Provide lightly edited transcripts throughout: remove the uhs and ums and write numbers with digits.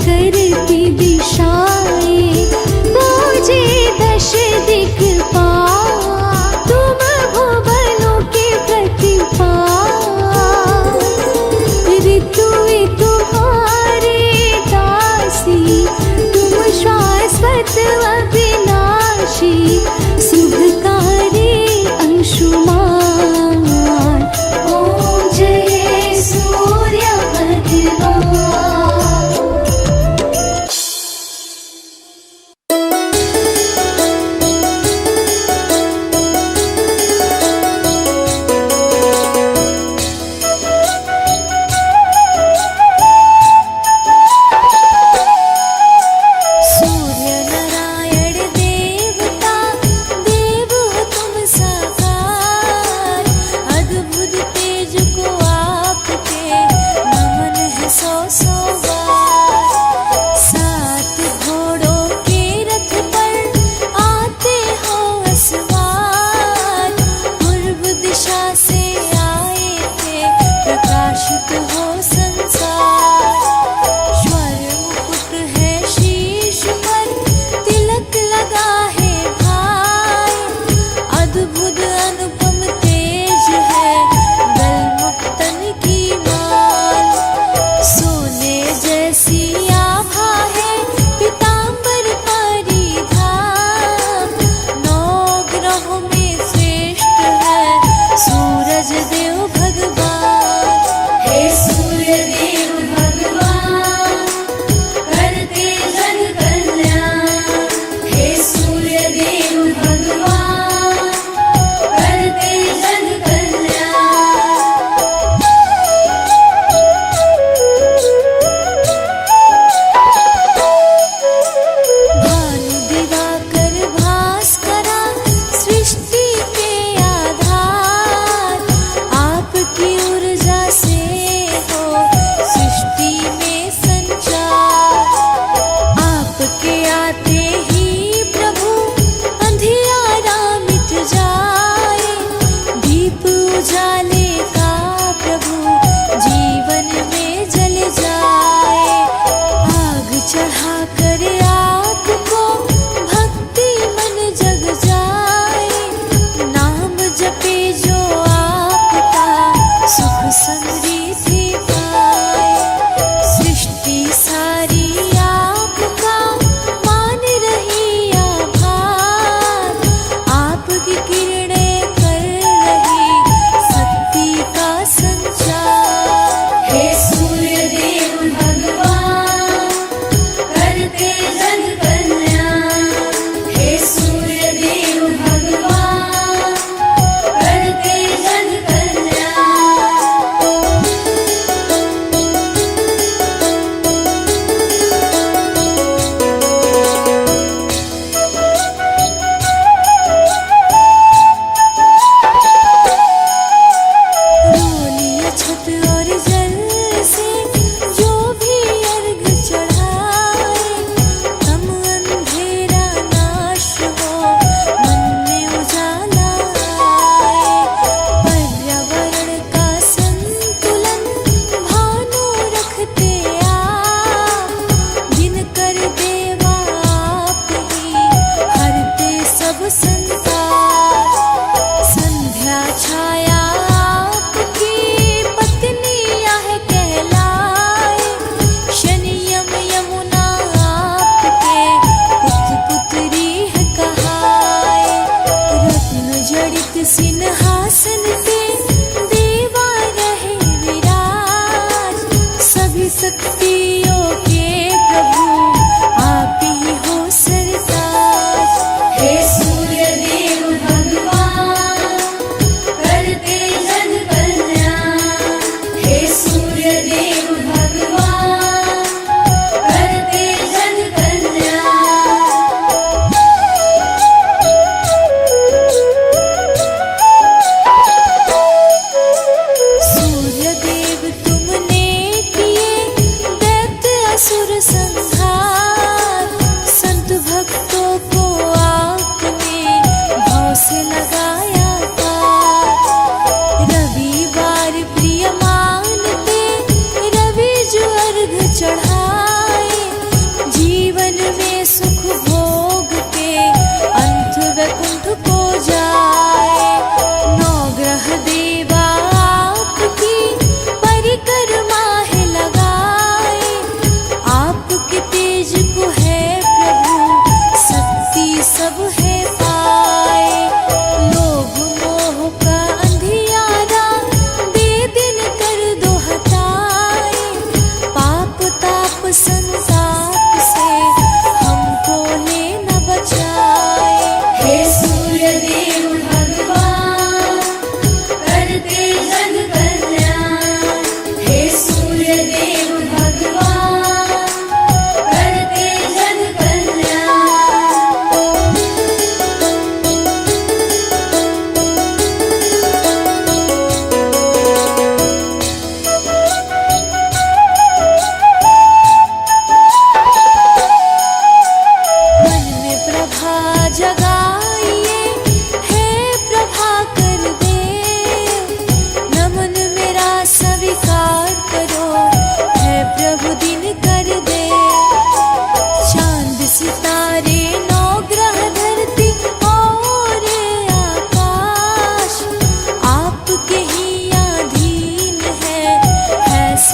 करती दिशाएं, पूजे दश दिक्पाल, तुम भुवनों के प्रतिपाल। ऋतु तुम्हारे दासी, तुम शाश्वत अविनाशी, शुभकारी अंशुमान। ओम जय सूर्य भगवान। सूर्य नारायण देवता, देव हो तुम साकार, अद्भुत तेज को आपके नमन है सौ सौ बार। सात घोड़ों के रथ पर आते हो असवार, पूर्व दिशा से आए थे, प्रकाशित हो संसार। स्वर्ण मुकुट है शीश पर, तिलक लगा है भाई, अद्भुत अनुपम तेज है, गलमुक्तन की माल। सोने जैसी आभा है, पीतांबर परिधान, नौ ग्रहों में श्रेष्ठ है, सूरज देव भगवान। हे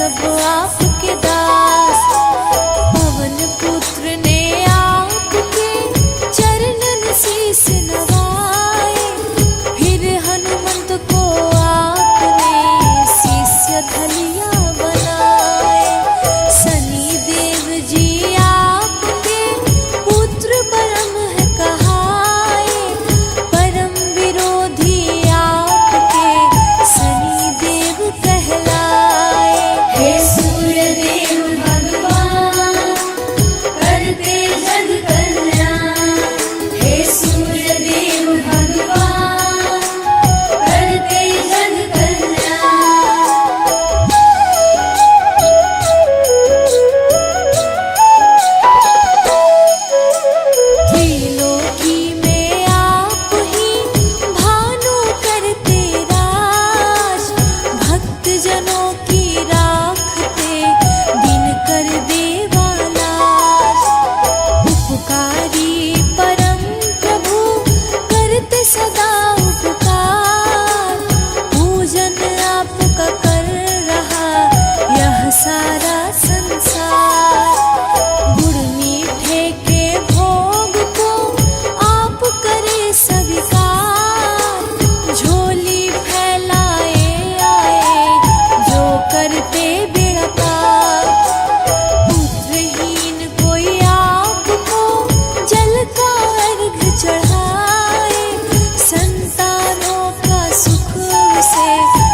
सब आपके दास। पवन पुत्र ने आपके चरणन शीस नवाए, फिर हनुमंत को आपने शिष्य धलिया बनाए। शनि देव जी आपके पुत्र परम है कहाए, परम विरोधी आपके शनि देव कहलाए। हे सूर्य देव भगवान करते जग कल्याण, हे सूर्य देव भगवान करते जग कल्याण। त्रिलोकी में आप ही भानु करते राज, भक्त जनों की राखते दिन कर देवालाज। उपकारी परम प्रभु करते सदा उपकार, पूजन आपका कर रहा यह सारा संसार। गुड़ मीठे के भोग को आप करे स्वीकार, झोली फैलाए आए जो करते बेड़ा पार। पुत्रहीन कोई आपको जल का अर्घ चढ़ाए, संतानों का सुख उसे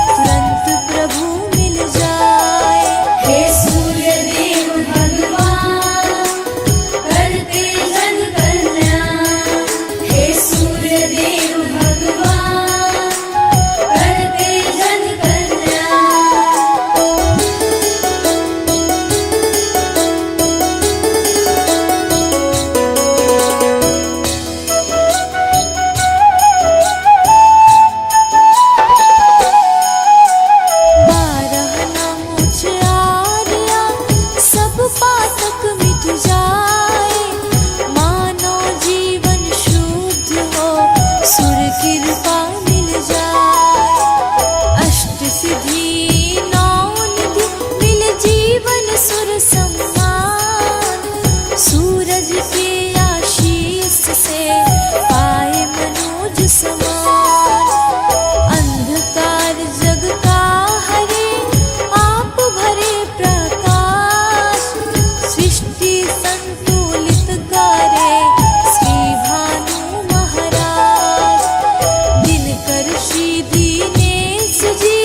तुरंत प्रभु मिल जाए। हे सूर्य देव भगवान करते जग कल्याण, हे सूर्य देव भगवान करते जग कल्याण। बारह नामुच आर्या सब पातक मिट जाए, मानव जीवन शुद्ध हो सुर कृपा मिल जाए। अष्ट सिद्धि नौ निधि मिल जीवन सुर सम्मान, सूरज के आशीष से पाए मनोज समान। अंधकार जग का हरे आप भरे प्रकाश, सृष्टि संतुलित करे श्री भानु महाराज। दिनकर श्री दीनेश जी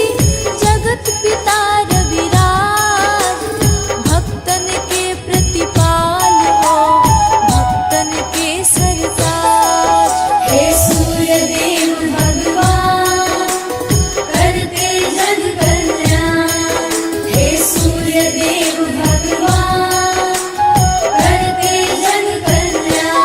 जगत पिता रविराज, भक्तन के प्रतिपाल हो भक्तन के सरताज। हे सूर्य देव भगवान करते जग कल्याण, हे सूर्य देव भगवान करते जग कल्याण।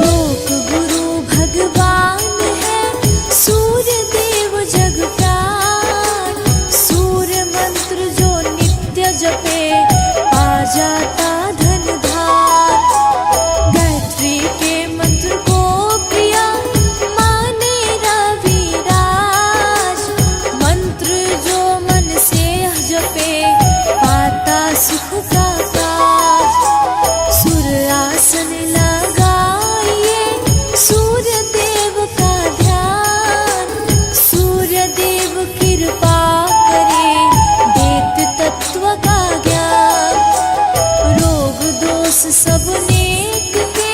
लोक गुरु भगवान है सूर्य देव जग प्राण, सूर्य मंत्र जो नित्य जपे पा जाता धन धार। गायत्री के मंत्र को प्रिया माने रविराज, मंत्र जो मन से जपे पाता सुख का काज। सुर आसन लगाइए सूर्य देव का ध्यान, सूर्य देव कृपा करे देत तत्व का ज्ञान। रोग दोष सब नेक के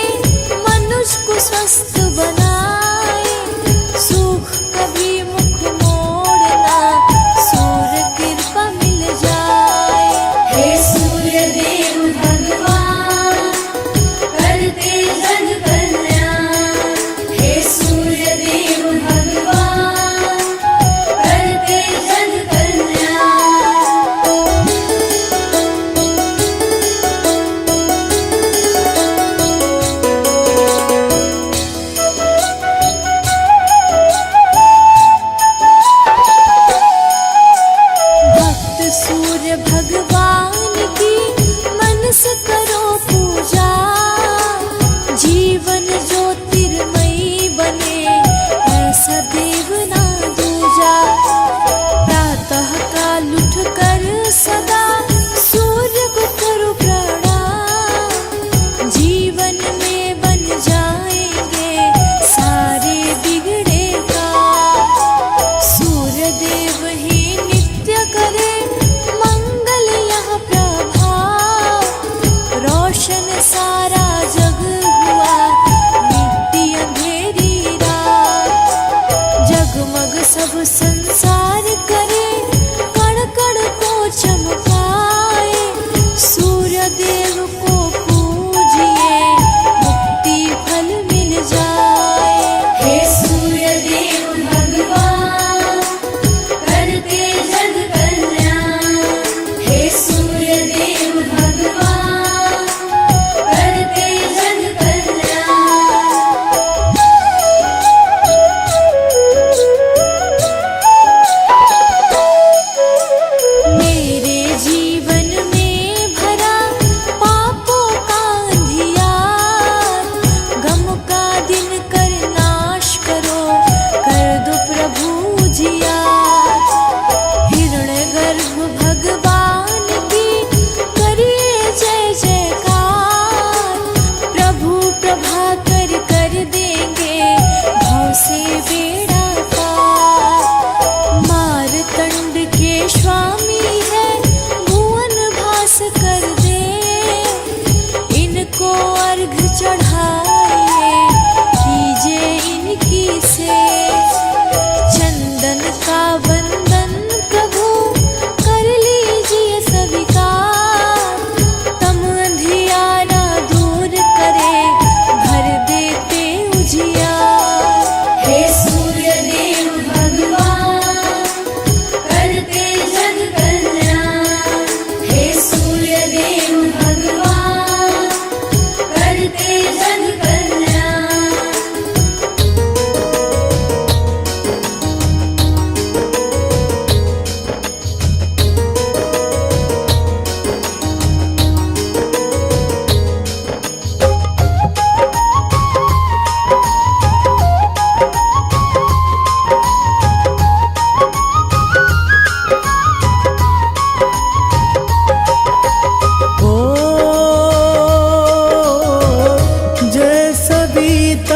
मनुष्य को स्वस्थ बनाए, सुख कभी मुख मोड़ना सूर्य कृपा मिल जाए। हे सूर्य देव भगवान करते जग कल्याण, हे सूर्य देव भगवान करते जग कल्याण।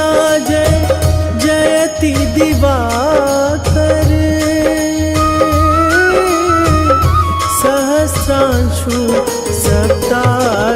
विद्या जय जयति दिवाकर सहस्रांशु सप्ताश्वतिर्हर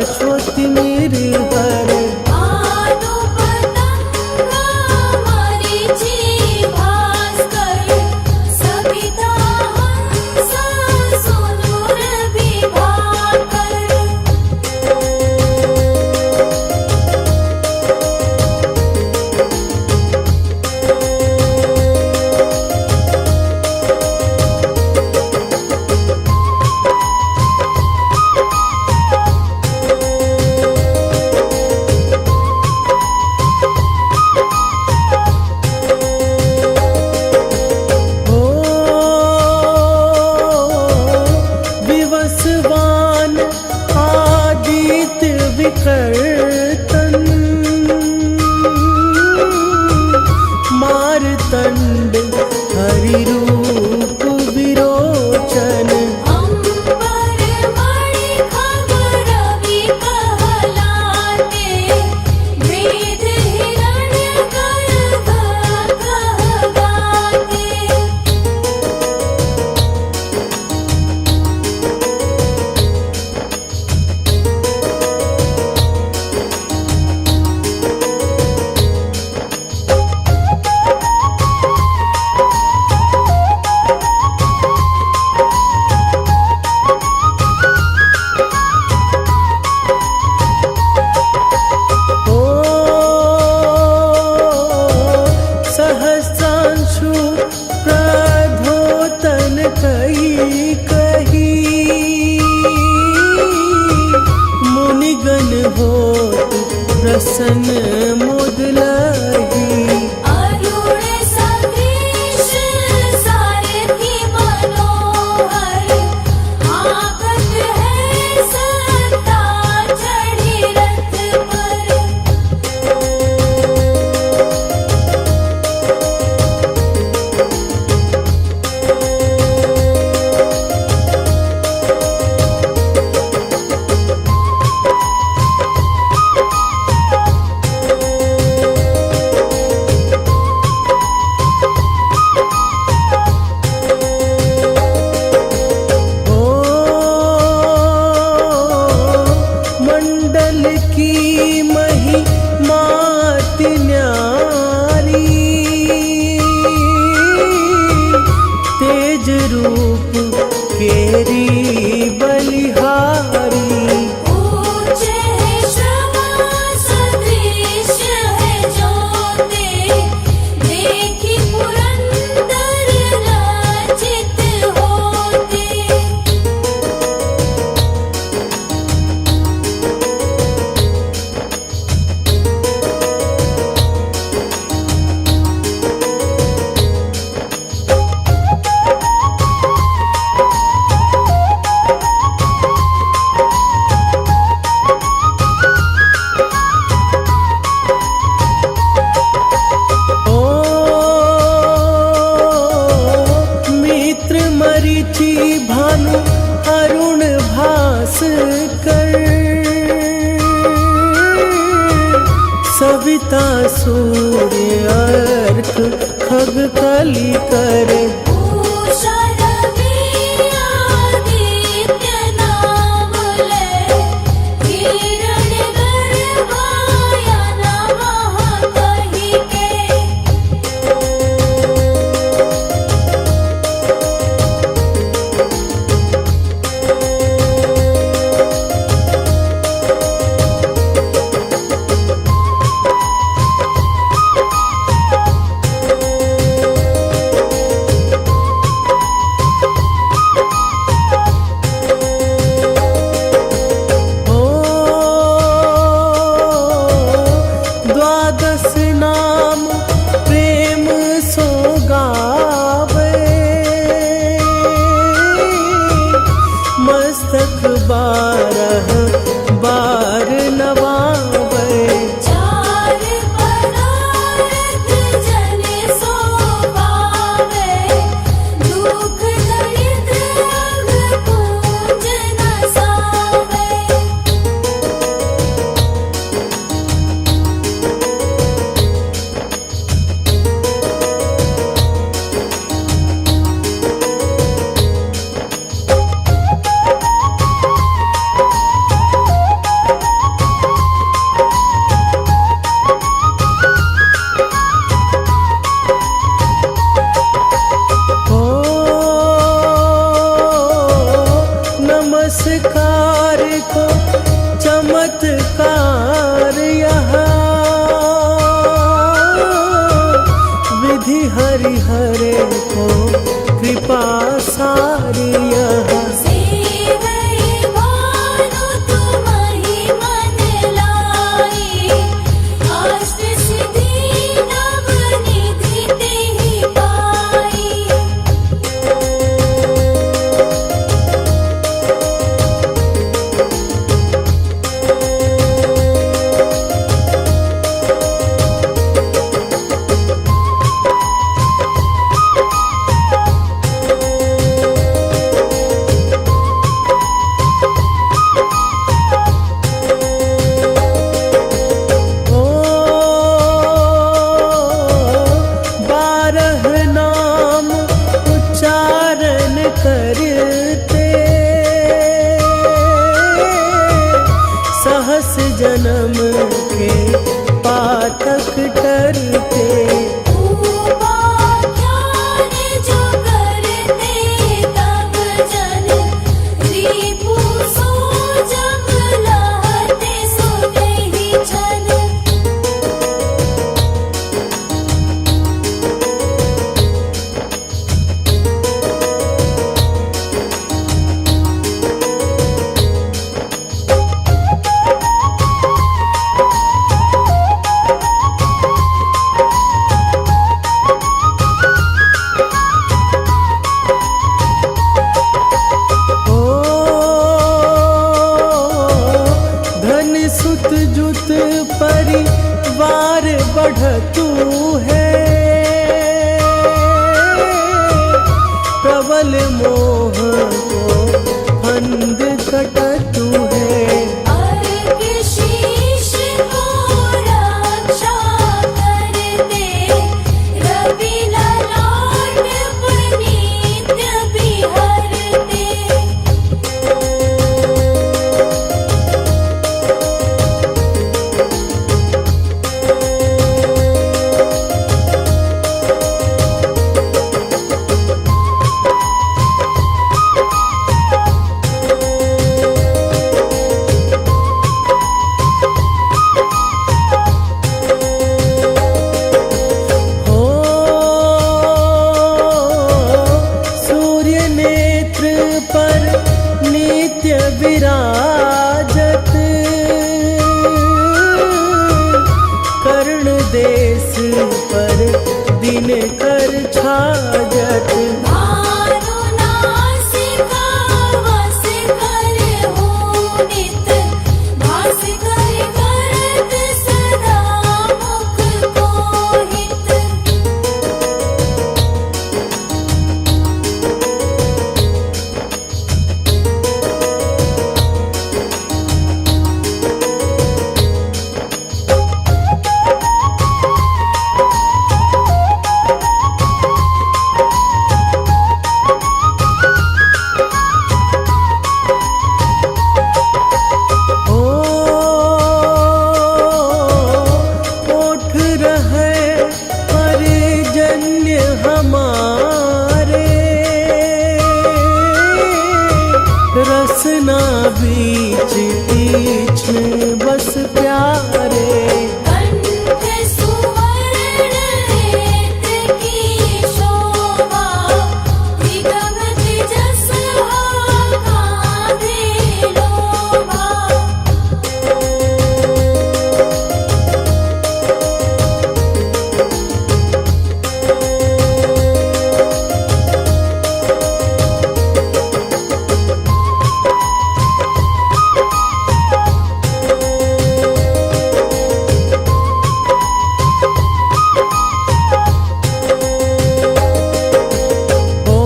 विकर्तन मारतंड हरि रूप विरोचन अंबर मणि खबर कहलाते वेद हिरण्य गर्भ कहलाते सहस्रांशु प्रधोतन कही कही मुनिगण हो प्रसन्न मुदलही अरुण सदृश सारथी मनोहर आगत है सत्ता चढ़ी रथ पर रूप केरी बलिहारी ऊंच है श्रवा सदृश है ज्योति देखी पुरंदर लाजित होते मरीचि भानु अरुण भास्कर सविता सूर्य अर्क खग कली कर धरे को कृपा सारी यहाँ। सेवई भानु तुम्हि मन लाई, अष्ट सिद्धि नव निधि तेहि पाई। ओ 12 नाम उच्चारण करते, सहस जन्म के पातक टरते। उपाख्यान जो करते तब जन, रिपु सो जग लहते सो तेहि छन। ओ धन सुत जुत परिवार बढ़तु है, प्रबल मोह को फंद कटतु है। अर्घ शीश को रक्षा करते, रवि ललाट पर नित्य बिहरते। हो सूर्य नेत्र पर नित्य विराजत, कर्ण देश पर दिन कर छाजत। भानु नासिका वस कर हो नित, भास कर करत सदा मुख कोहित। ओ ओठ रहे परिजन्य हमारे, रसना बीच तीक्ष्ण बस प्यारे। कंठ सुवर्ण रेत की शोभा, निगम तेजस कांधे लोभा। ओ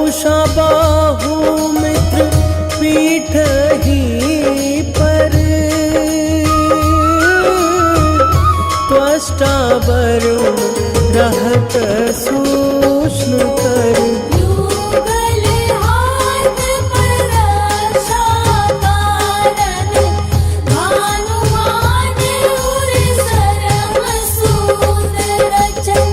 उषा बाहु मित्र पीठ ही पर, त्वष्टा वरुण रहत सूक्ष्म कर। युगल हाथ पर रक्षा कारण, भानुमान उर सरम सूत रचन।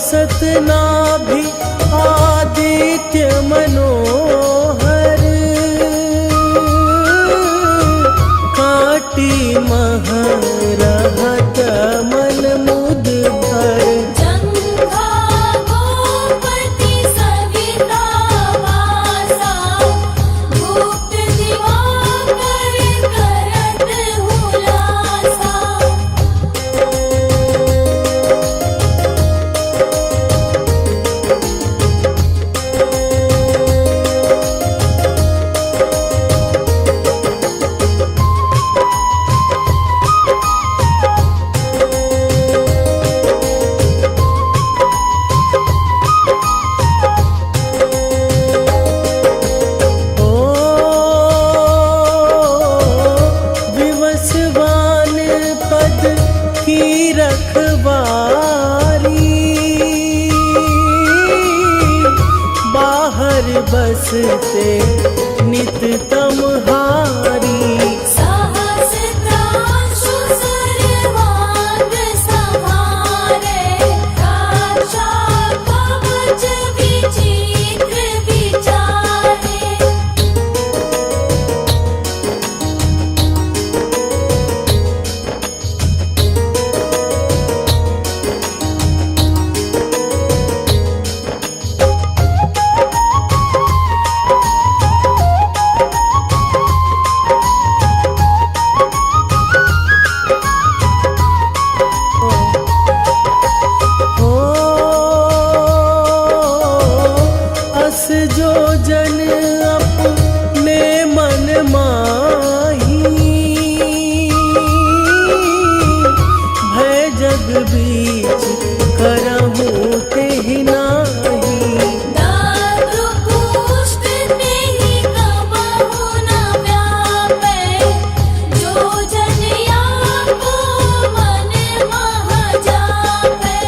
बसत नाभि आदित्य मनोहर, काटी मह रहत मन मुद भर। जंघा गोपति सविता वासा, गुप्त दिवाकर करत हुलासा। ओ विवस्वान पद की रखवारी, बाहर बसते नित तमहारी। सहस्त्रांशु सर्वांग संहारे, रक्षा कवच विचित्र विचारे। हो अस जो जन अपने मन माही, भय जग बीच करहूँ तेहि नाही। दारु पुष्ट नेहि कबहु न व्यापै, जो जन आपो मन मह जापै।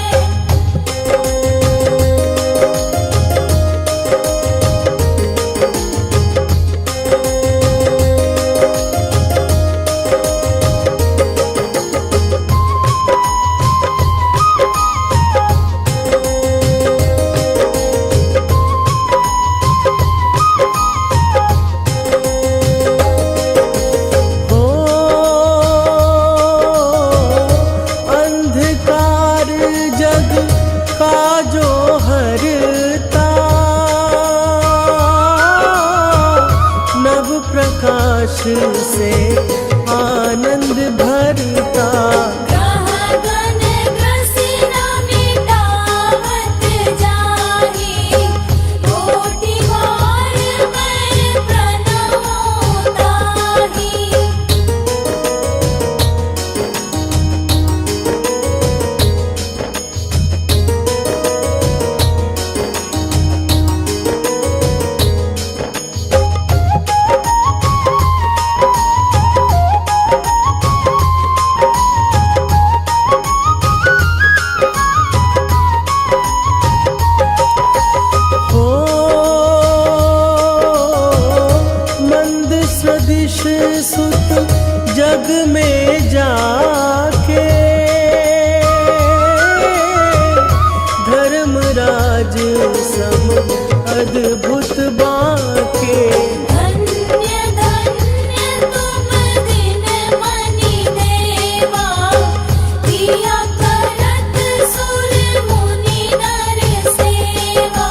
हो अंधकार जग का जो हरता, नव प्रकाश से आनंद भरता। ग्रह गण ग्रसित न मिटावत जाहि, कोटि बार मैं प्रणमो ताहि। हो मंद सदिश सुत जग में जाके, धर्मराज सम अद्भुत बाके। धन्य धन्य तुम दिन मनि देवा, किया करत सुर मुनि नर सेवा।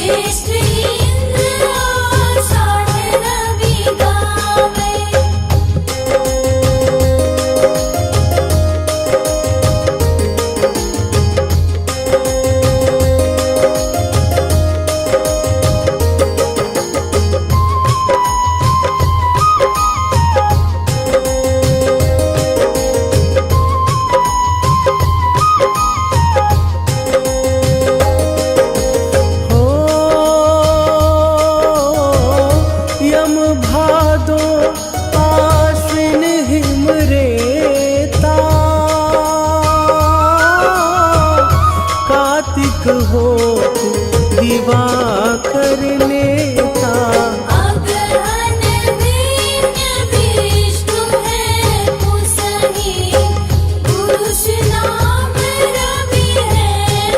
श्रेष्ठ इंद्र आषाढ़ रवि गावे। यम भादो आश्विन हिम रेता, कार्तिक हो दिवाकर नेता। अगहन वीर्य विष्णु है मुसहि, पुरुष नाम रवि है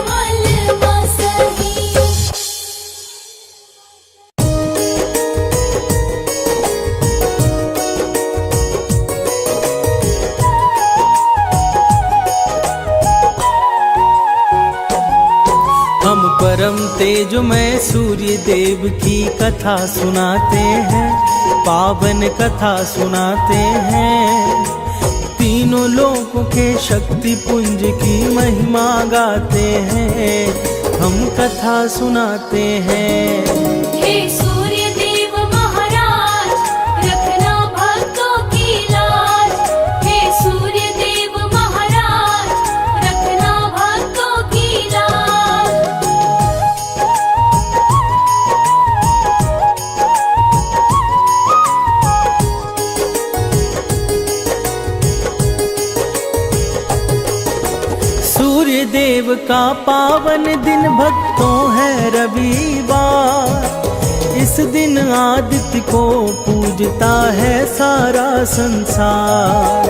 मल मसहि। हम परम तेजमय सूर्य देव की कथा सुनाते हैं, पावन कथा सुनाते हैं। तीनों लोकों के शक्ति पुंज की महिमा गाते हैं, हम कथा सुनाते हैं। हे सूर्य देव महाराज, रखना भक्तों की लाज। हे सूर्य देव महाराज, रखना भक्तों की लाज। सूर्य देव का पावन दिन भक्तों है रविवार। इस दिन आदित्य को पूजता है सारा संसार।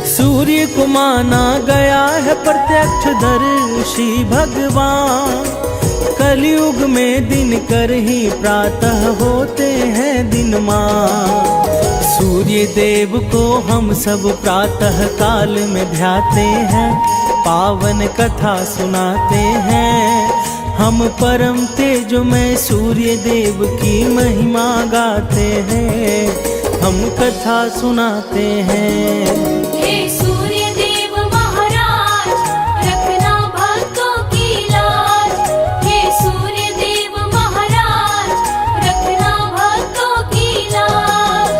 सूर्य को माना गया है प्रत्यक्षदर्शी भगवान। कलयुग में दिन कर ही प्रातः होते हैं दिनमान। सूर्य देव को हम सब प्रातः काल में ध्याते हैं, पावन कथा सुनाते हैं। हम परम तेजमय सूर्य देव की महिमा गाते हैं, हम कथा सुनाते हैं। हे सूर्य देव महाराज, रखना भक्तों की लाज। हे सूर्य देव महाराज, रखना भक्तों की लाज।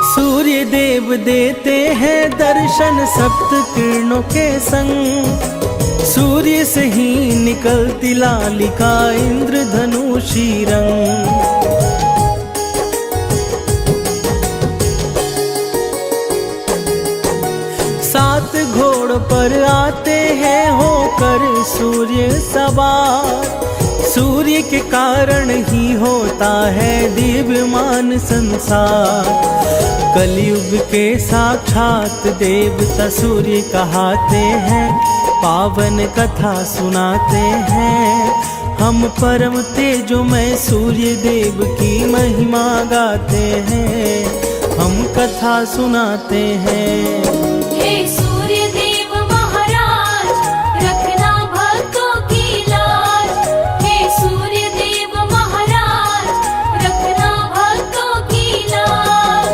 सूर्य देव देते हैं दर्शन सप्त किरणों के संग। सूर्य से ही निकलती लालिका इंद्रधनुषी रंग। सात घोड़ पर आते हैं होकर सूर्य सवार। सूर्य के कारण ही होता है दिव्यमान संसार। कलयुग के साक्षात देवता सूर्य कहाते हैं, पावन कथा सुनाते हैं। हम परम तेजोमय सूर्य देव की महिमा गाते हैं, हम कथा सुनाते हैं। हे सूर्य देव महाराज, रखना भक्तों की लाज। हे सूर्य देव महाराज, रखना भक्तों की लाज।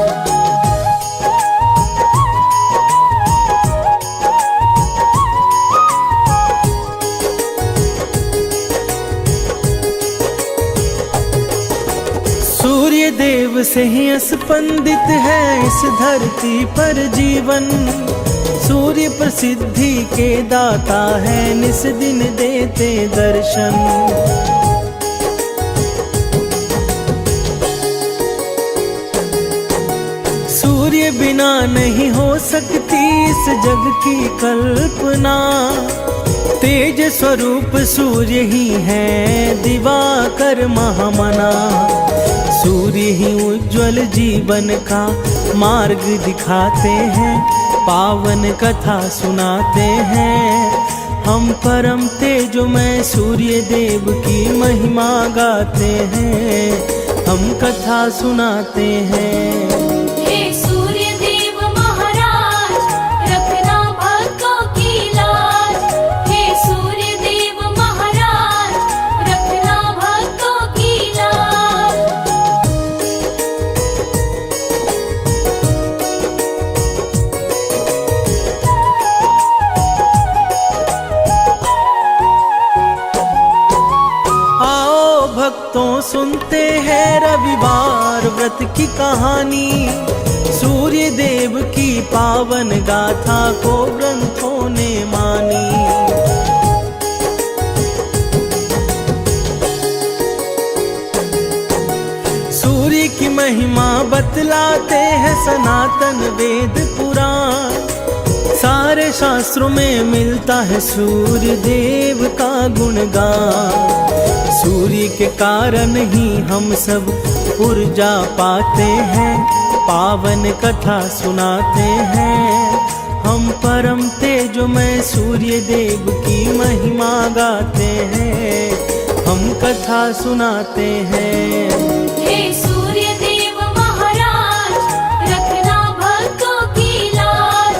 सूर्य देव से ही स्पंदित है इस धरती पर जीवन। सूर्य प्रसिद्धि के दाता है, निस दिन देते दर्शन। सूर्य बिना नहीं हो सकती इस जग की कल्पना। तेज स्वरूप सूर्य ही है, दिवाकर महामना। सूर्य ही उज्ज्वल जीवन का मार्ग दिखाते हैं, पावन कथा सुनाते हैं। हम परम तेजोमय सूर्य देव की महिमा गाते हैं, हम कथा सुनाते हैं। हे सूर्य देव महाराज, रखना भक्तों की लाज। हे सूर्य देव महाराज, रखना भक्तों की लाज। आओ भक्तों सुनते हैं रविवार व्रत की कहानी, सूर्य देव की पावन गाथा को ग्रंथों ने मानी। सूर्य की महिमा बतलाते हैं सनातन वेद पुराण, सारे शास्त्रों में मिलता है सूर्य देव का गुणगान। सूर्य के कारण ही हम सब ऊर्जा पाते हैं, पावन कथा सुनाते हैं। हम परम तेजोमय सूर्य देव की महिमा गाते हैं, हम कथा सुनाते हैं। हे सूर्य देव महाराज, रखना भक्तों की लाज।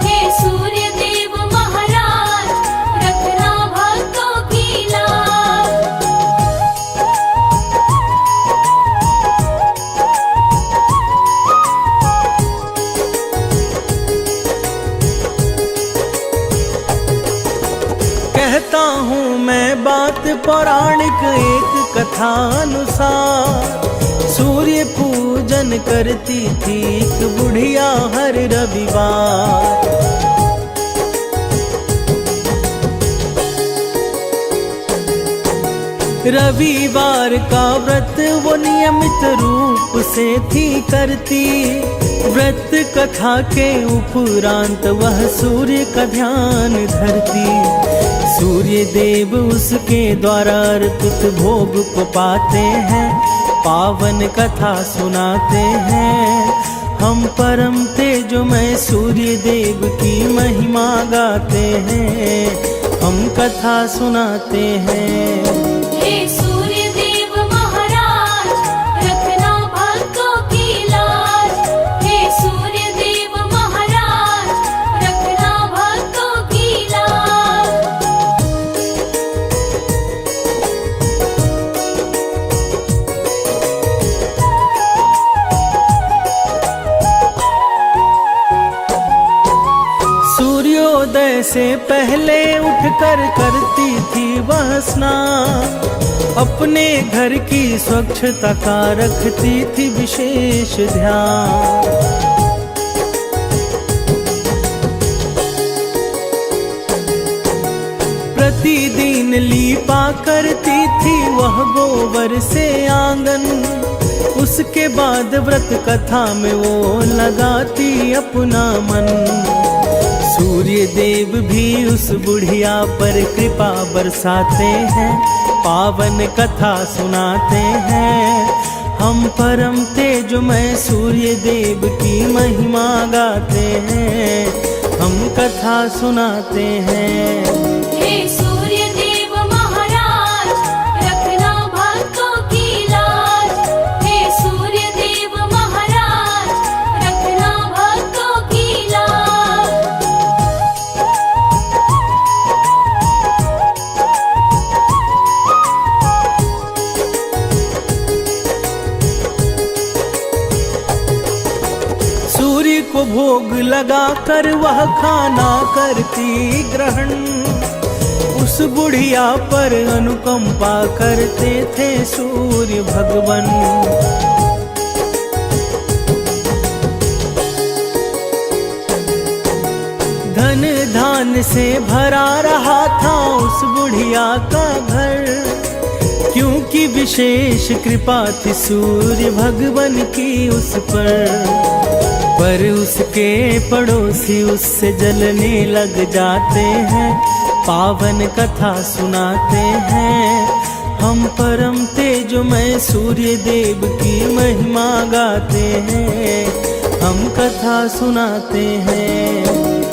हे सूर्य देव महाराज, रखना भक्तों की लाज। कहता हूँ मैं बात पौराणिक एक कथा अनुसार, सूर्य पूजन करती थी एक बुढ़िया हर रविवार। रविवार का व्रत वो नियमित रूप से थी करती, व्रत कथा के उपरांत वह सूर्य का ध्यान धरती। सूर्य देव उसके द्वारा अर्पित भोग को पाते हैं, पावन कथा सुनाते हैं। हम परम तेजोमय सूर्य देव की महिमा गाते हैं, हम कथा सुनाते हैं। हे सूर्य देव महाराज, रखना भक्तों की लाज। हे सूर्य देव महाराज, रखना भक्तों की लाज। सूर्योदय से पहले उठकर करती थी वह स्नान, अपने घर की स्वच्छता का रखती थी विशेष ध्यान। प्रतिदिन लीपा करती थी वह गोबर से आंगन, उसके बाद व्रत कथा में वो लगाती अपना मन। सूर्य देव भी उस बुढ़िया पर कृपा बरसाते हैं, पावन कथा सुनाते हैं। हम परम तेजोमय सूर्य देव की महिमा गाते हैं, हम कथा सुनाते हैं। हे सूर्य देव महाराज, रखना भक्तों की लाज। हे सूर्य देव महाराज, रखना भक्तों की लाज। सूर्य को भोग लगा कर वह खाना करती ग्रहण, उस बुढ़िया पर अनुकंपा करते थे सूर्य भगवान। धन धान से भरा रहा था उस बुढ़िया का घर, क्योंकि विशेष कृपा थी सूर्य भगवान की उस पर उसके पड़ोसी उससे जलने लग जाते हैं, पावन कथा सुनाते हैं। हम परम तेजोमय सूर्य देव की महिमा गाते हैं, हम कथा सुनाते हैं।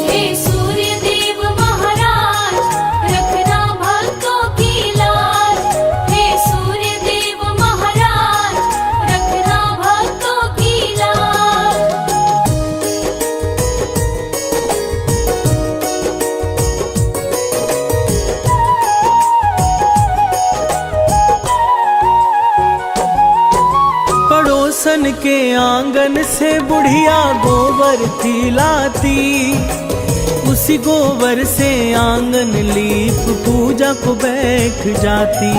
हे सूर्य देव महाराज, पड़ोसन के आंगन से बुढ़िया गोबर थी लाती, उसी गोबर से आंगन लीप पूजा को बैठ जाती।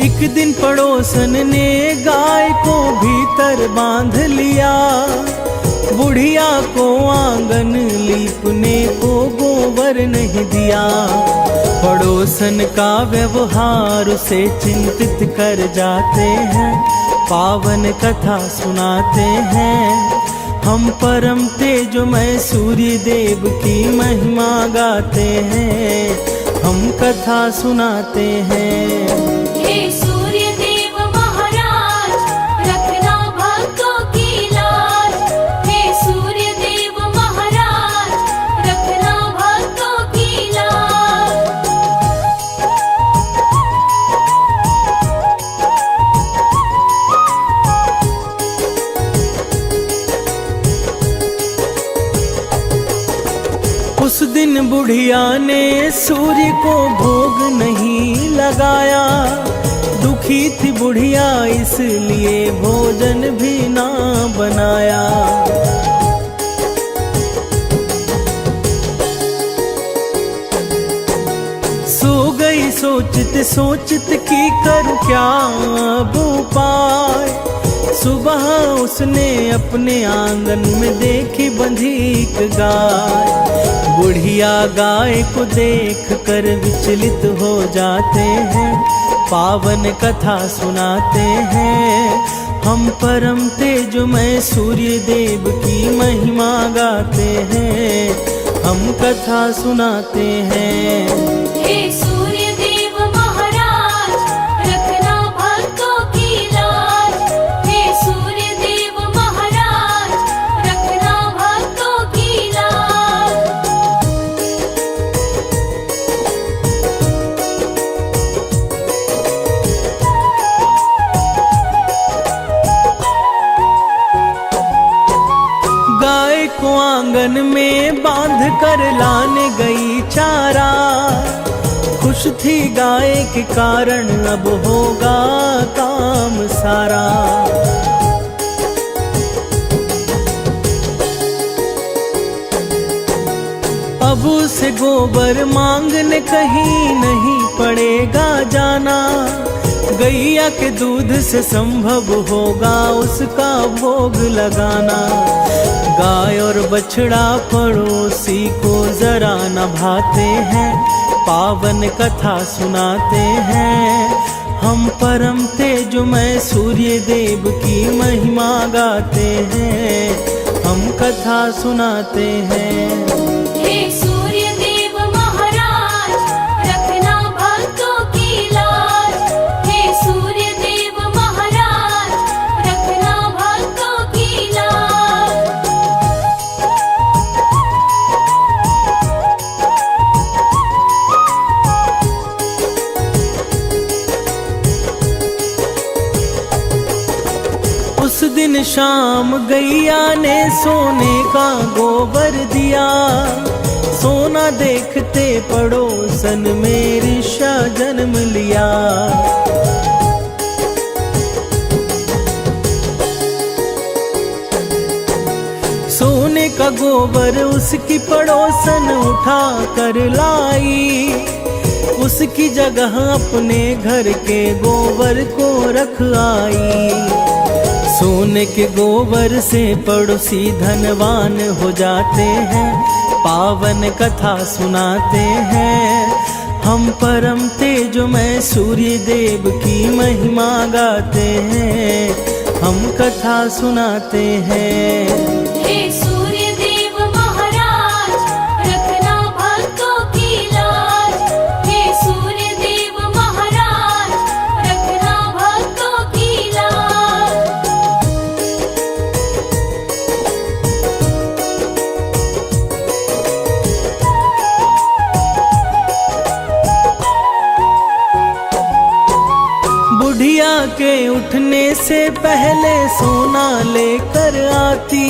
एक दिन पड़ोसन ने गाय को भीतर बांध लिया, बुढ़िया को आंगन लीपने को गोबर नहीं दिया। पड़ोसन का व्यवहार उसे चिंतित कर जाते हैं, पावन कथा सुनाते हैं। हम परम तेजोमय सूर्य देव की महिमा गाते हैं, हम कथा सुनाते हैं। हे सूर्य देव महाराज, रखना भक्तों की लाज। हे सूर्य देव महाराज, रखना भक्तों की लाज। उस दिन बुढ़िया ने सूर्य को भोग नहीं लगाया, दुखी थी बुढ़िया इसलिए भोजन भी ना बनाया। सो गई सोचते सोचते कि करूं क्या अब उपाय। सुबह उसने अपने आंगन में देखी बंधी एक गाय। बुढ़िया गाय को देख कर विचलित हो जाते हैं, पावन कथा सुनाते हैं। हम परम तेजोमय सूर्य देव की महिमा गाते हैं, हम कथा सुनाते हैं। हे सूर्य देव महाराज, रखना भक्तों की लाज। हे सूर्य देव महाराज, रखना भक्तों की लाज। गाय को आंगन में बांध कर लाने गई चारा, खुश थी गाय के कारण अब होगा काम सारा। अब उसे गोबर मांगने कहीं नहीं पड़ेगा जाना, गैया के दूध से संभव होगा उसका भोग लगाना। गाय और बछड़ा पड़ोसी को जरा न भाते हैं, पावन कथा सुनाते हैं। हम परम तेजोमय सूर्य देव की महिमा गाते हैं, हम कथा सुनाते हैं। हे सूर्य देव महाराज, रखना भक्तों की लाज। हे सूर्य देव महाराज, रखना भक्तों की लाज। उस दिन शाम गैया ने सोने का गोबर दिया, सोना देखते पड़ोसन में ऋषा जन्म लिया। सोने का गोबर उसकी पड़ोसन उठा कर लाई, उसकी जगह अपने घर के गोबर को रख आई। सोने के गोबर से पड़ोसी धनवान हो जाते हैं, पावन कथा सुनाते हैं। हम परम तेजोमय सूर्य देव की महिमा गाते हैं, हम कथा सुनाते हैं। हे सूर्य देव महाराज, रखना भक्तों की लाज। हे सूर्य देव महाराज, रखना भक्तों की लाज। बुढ़िया के उठने से पहले सोना लेकर आती,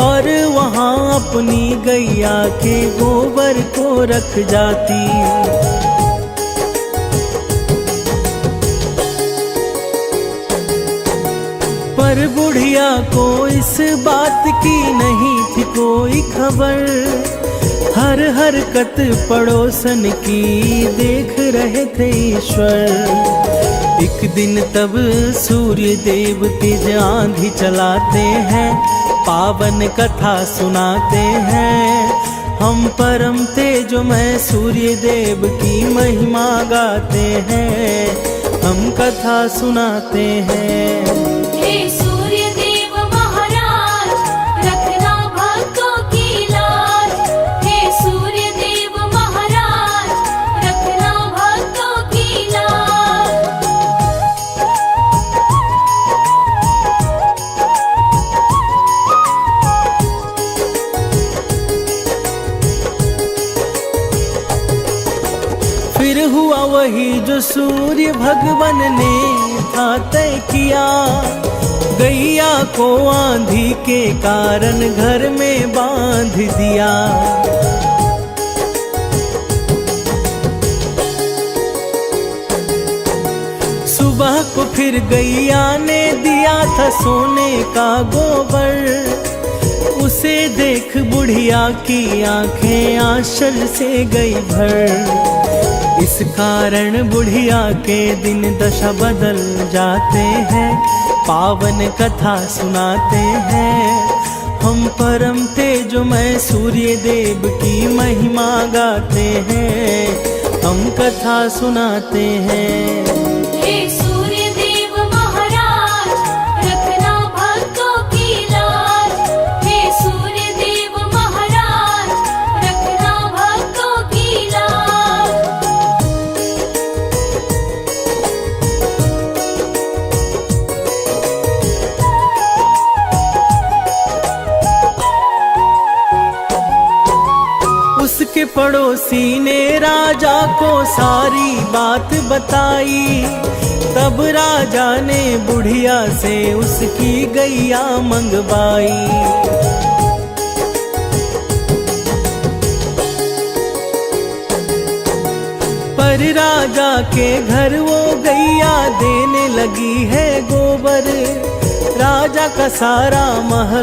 और वहाँ अपनी गैया के गोबर को रख जाती। पर बुढ़िया को इस बात की नहीं थी कोई खबर। हर हरकत पड़ोसन की देख रहे थे ईश्वर। एक दिन तब सूर्य देव तेज आंधी चलाते हैं, पावन कथा सुनाते हैं। हम परम तेजोमय सूर्य देव की महिमा गाते हैं, हम कथा सुनाते हैं। हे सूर्य देव महाराज, रखना भक्तों की लाज। हे सूर्य देव महाराज, रखना भक्तों की लाज। फिर हुआ वही जो सूर्य भगवान ने था तय किया। गैया को आंधी के कारण घर में बांध दिया। सुबह को फिर गैया ने दिया था सोने का गोबर। उसे देख बुढ़िया की आंखें आंचल से गई भर। इस कारण बुढ़िया के दिन दशा बदल जाते हैं, पावन कथा सुनाते हैं। हम परम तेजोमय सूर्य देव की महिमा गाते हैं, हम कथा सुनाते हैं। हे सूर्य देव महाराज, रखना भक्तों की लाज। हे सूर्य देव महाराज, रखना भक्तों की लाज। उसके पड़ोसी ने राजा को सारी बात बताई। तब राजा ने बुढ़िया से उसकी गैया मंगवाई। पर राजा के घर वो गैया देने लगी है गोबर। राजा का सारा महल